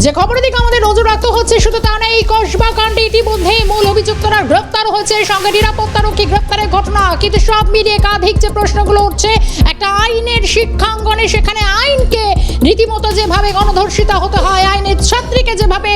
যে খবরের দিকে আমাদের নজর রাখতে হচ্ছে, শুধু তা নয়, এই কসবা কাণ্ডে ইতিমধ্যে মূল অভিযুক্তরা গ্রেপ্তার হয়েছে, সঙ্গে নিরাপত্তারক্ষী গ্রেপ্তারের ঘটনা। কিন্তু সব মিলিয়ে একাধিক যে প্রশ্নগুলো উঠছে, একটা আইনের শিক্ষাঙ্গনে সেখানে আইনকে রীতিমতো যেভাবে গণধর্ষিতা হতে হয়, আইনের ছাত্রীকে যেভাবে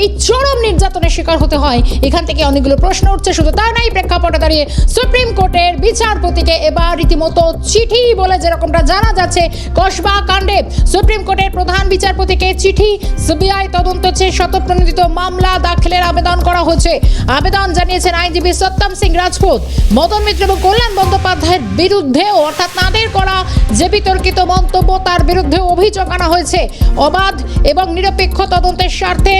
এই চরম নির্যাতনের শিকার হতে হয়, এখান থেকে অনেকগুলো প্রশ্ন উঠছে। শুধু তা নয়, প্রেক্ষাপটে দাঁড়িয়ে সুপ্রিম কোর্টের বিচারপতিকে এবার রীতিমতো চিঠি বলে যেরকমটা জানা যাচ্ছে, কসবা কাণ্ডে সুপ্রিম কোর্টের প্রধান বিচারপতিকে চিঠি, সিবিআই তদন্ত চেয়ে শতপ্রণোদিত মামলা দাখিলের আবেদন করা হয়েছে। আবেদন জানিয়েছেন আইনজীবী সত্যম সিং রাজপুত। মদন মিত্র এবং কল্যাণ বন্দ্যোপাধ্যায়ের বিরুদ্ধে, অর্থাৎ তাদের করা যে বিতর্কিত মন্তব্য, তার বিরুদ্ধে অভিযোগ আনা হয়েছে। অবাধ এবং নিরপেক্ষ তদন্তের স্বার্থে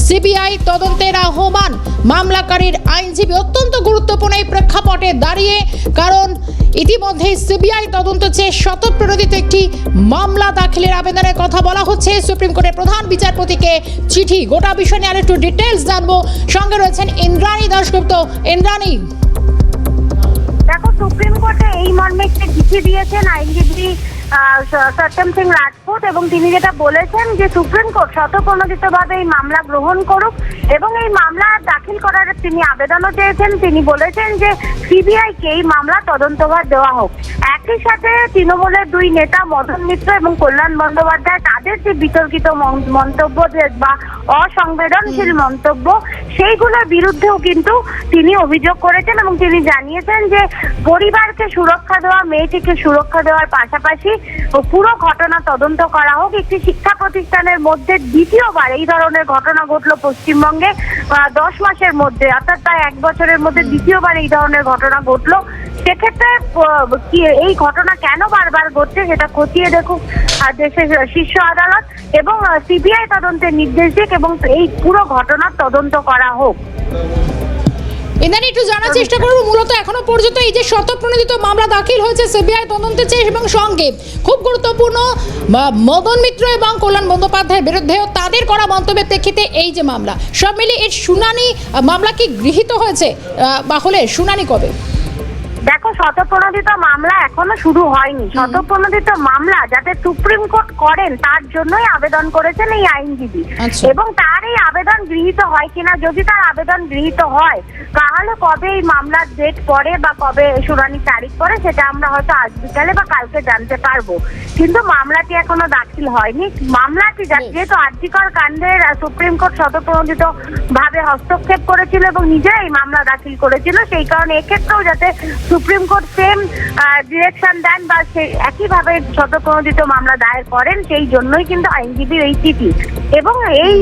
সিবিআই তদন্তের আহ্বান। মামলাকারীর আইনজীবী অত্যন্ত গুরুত্বপূর্ণ এই প্রেক্ষাপটে দাঁড়িয়ে, কারণ ইতিমধ্যে সিবিআই তদন্ত চেয়ে শতপ্রণোদিত একটি মামলা দাখিলের আবেদনের কথা বলা হচ্ছে। সুপ্রিম কোর্টের প্রধান বিচারপতিকে চিঠি। গোটা বিষয় নিয়ে আরেকটু ডিটেলস জানবো। সঙ্গে রয়েছেন ইন্দ্রাণী দাশগুপ্ত। ইন্দ্রাণী, দেখো, সুপ্রিম কোর্টে এই মর্মে একটি চিঠি দিয়েছেন আইনজীবী সত্যম সিং রাজপুত, এবং তিনি যেটা বলেছেন যে সুপ্রিম কোর্ট শতপ্রণোদিতভাবে এই মামলা গ্রহণ করুক এবং এই মামলা দাখিল করার তিনি আবেদনও চেয়েছেন। তিনি বলেছেন যে সিবিআইকে এই মামলা তদন্তভার দেওয়া হোক। একই সাথে তৃণমূলের দুই নেতা মদন মিত্র এবং কল্যাণ বন্দ্যোপাধ্যায় তাদের যে বিতর্কিত মন্তব্য বা অসংবেদনশীল মন্তব্য, সেইগুলোর বিরুদ্ধেও কিন্তু তিনি অভিযোগ করেছেন এবং তিনি জানিয়েছেন যে পরিবারকে সুরক্ষা দেওয়া, মেয়েটিকে সুরক্ষা দেওয়ার পাশাপাশি পুরো ঘটনা তদন্ত করা হোক। একটি শিক্ষা প্রতিষ্ঠানের মধ্যে দ্বিতীয়বার এই ধরনের ঘটনা ঘটলো পশ্চিমবঙ্গে 10 মাসের মধ্যে, অর্থাৎ প্রায় 1 বছরের মধ্যে দ্বিতীয়বার এই ধরনের ঘটনা ঘটলো। সেক্ষেত্রে এই ঘটনা কেন বারবার ঘটছে সেটা খতিয়ে দেখুক দেশের শীর্ষ আদালত এবং সিবিআই তদন্তের নির্দেশ দিক এবং এই পুরো ঘটনার তদন্ত করা হোক। ইন্দ্রাণী, একটু জানার চেষ্টা করবো, মূলত এখনো পর্যন্ত এই যে শতপ্রণোদিত মামলা দাখিল হয়েছে সিবিআই তদন্তে চেয়ে, এবং সঙ্গে খুব গুরুত্বপূর্ণ মদন মিত্র এবং কল্যাণ বন্দ্যোপাধ্যায়ের বিরুদ্ধেও তাদের করা মন্তব্যের প্রেক্ষিতে এই যে মামলা, সব মিলিয়ে এর শুনানি, মামলা কি গৃহীত হয়েছে বা হলে শুনানি কবে? দেখো, শতপ্রণোদিত মামলা এখনো শুরু হয়নি। শতপ্রণোদিত মামলা যাতে সুপ্রিম কোর্ট করেন তার জন্যই আবেদন করেছেন এই আইনজীবী, এবং তার এই আবেদন গৃহীত হয় কিনা, যদি তার আবেদন গৃহীত হয় তাহলে কবে এই মামলার ডেট পড়ে বা কবে শুনানি তারিখ পড়ে সেটা আমরা হয়তো আজ বিকালে বা কালকে জানতে পারবো। কিন্তু মামলাটি এখনো দাখিল হয়নি। মামলাটি যেহেতু আর্জিকর কাণ্ডের সুপ্রিম কোর্ট শতপ্রণোদিত ভাবে হস্তক্ষেপ করেছিল এবং নিজেরাই মামলা দাখিল করেছিল, সেই কারণে এক্ষেত্রেও যাতে সুপ্রিম কোর্ট সেম ডিরেকশন দেন বা সেই একইভাবে শতপ্রণোদিত মামলা দায়ের করেন, সেই জন্যই কিন্তু আইনজীবীর এই চিঠি। এবং এই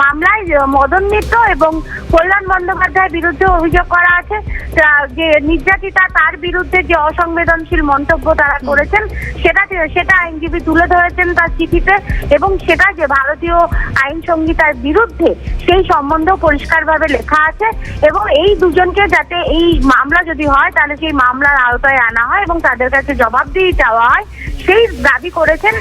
মামলায় মদন মিত্র এবং কল্যাণ বন্দ্যোপাধ্যায়ের বিরুদ্ধে অভিযোগ করা আছে যে নির্যাতিতা, তার বিরুদ্ধে যে অসংবেদনশীল মন্তব্য তারা করেছেন সেটা আইনজীবী তুলে ধরেছেন তার চিঠিতে, এবং সেটা যে ভারতীয় আইন সংহিতার বিরুদ্ধে সেই সম্বন্ধেও পরিষ্কারভাবে লেখা আছে। এবং এই দুজনকে যাতে এই মামলা যদি হয় তাহলে সেই মামলার আওতায় আনা হয় এবং তাদের কাছে জবাবদিহি চাওয়া হয়, সেই দাবি করেছেন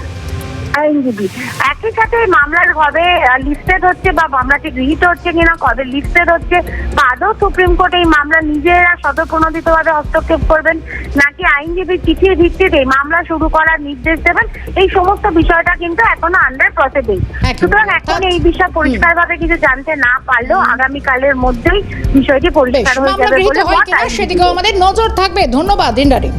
আইনজীবী। একই সাথে মামলার কবে লিস্টেড হচ্ছে বা মামলাটি গৃহীত হচ্ছে কিনা, কবে লিস্টেড হচ্ছে, আদৌ সুপ্রিম কোর্ট এই মামলা নিজেরা শতপ্রণোদিতভাবে হস্তক্ষেপ করবেন নাকি আইনজীবী চিঠির ভিত্তিতে মামলা শুরু করার নির্দেশ দেবেন, এই সমস্ত বিষয়টা কিন্তু এখনো আন্ডার প্রসেসিং। সুতরাং এখন এই বিষয়ে পরিষ্কারভাবে কিছু জানতে না পারলেও আগামীকালের মধ্যেই বিষয়টি পরিষ্কার হয়ে যাবে বলে সেদিকেও আমাদের নজর থাকবে। ধন্যবাদ ইন্দ্রাণী।